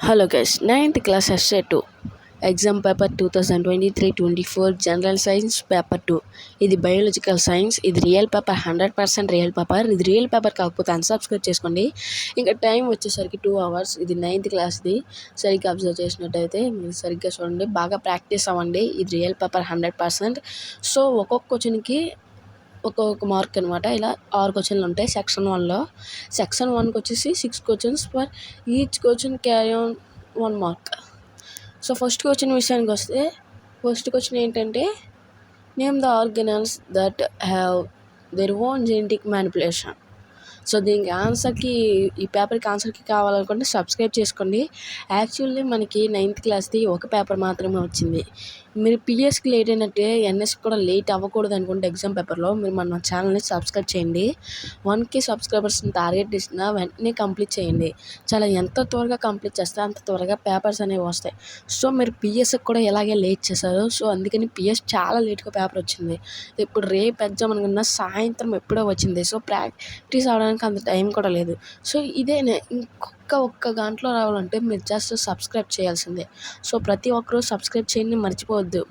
Hello guys, 9th class essay 2 exam paper 2023-24 general science paper 2 ఇది biological science. ఇది real paper, 100% real paper. ఇది real paper కాకపోతే unsubscribe చేసుకోండి. ఇంకా time వచ్చేసరికి 2 hours. ఇది 9th క్లాస్ది. సరిగ్గా అబ్జర్వ్ చేసినట్టయితే మీరు సరిగ్గా చూడండి, బాగా ప్రాక్టీస్ అవ్వండి. ఇది రియల్ పేపర్ 100%. సో ఒక్కొక్క క్వశ్చన్కి ఒక్కొక్క మార్క్ అనమాట. ఇలా 6 క్వశ్చన్లు ఉంటాయి సెక్షన్ 1లో. సెక్షన్ 1కి వచ్చేసి 6 questions for each question carry on 1 mark. So first question విషయానికి వస్తే, ఫస్ట్ క్వశ్చన్ ఏంటంటే, name the organelles that have their own genetic manipulation. So దీనికి ఆన్సర్కి, ఈ పేపర్కి ఆన్సర్కి కావాలనుకుంటే సబ్స్క్రైబ్ చేసుకోండి. యాక్చువల్లీ మనకి 9th క్లాస్ది ఒక పేపర్ మాత్రమే వచ్చింది. మీరు పిఎస్కి లేట్ అయినట్టే ఎన్ఎస్కి కూడా లేట్ అవ్వకూడదు అనుకుంటే ఎగ్జామ్ పేపర్లో మీరు మన ఛానల్ని సబ్స్క్రైబ్ చేయండి. 1K సబ్స్క్రైబర్స్ని టార్గెట్ ఇస్తున్నా వెంటనే కంప్లీట్ చేయండి. ఎంత త్వరగా కంప్లీట్ చేస్తే అంత త్వరగా పేపర్స్ అనేవి వస్తాయి. సో మీరు పిఎస్కి కూడా ఇలాగే లేట్ చేశారు. సో అందుకని పిఎస్ చాలా లేట్గా పేపర్ వచ్చింది. ఇప్పుడు రేపు ఎగ్జామ్ అనుకున్న సాయంత్రం ఎప్పుడో వచ్చింది. సో ప్రాక్టీస్ అవడానికి అంత టైం కూడా లేదు. సో ఇదేనే ఒక్క గంటలో రావాలంటే మీరు జస్ట్ సబ్స్క్రైబ్ చేయాల్సిందే. సో ప్రతి ఒక్కరూ సబ్స్క్రైబ్ చేయండి, మర్చిపోవద్దు.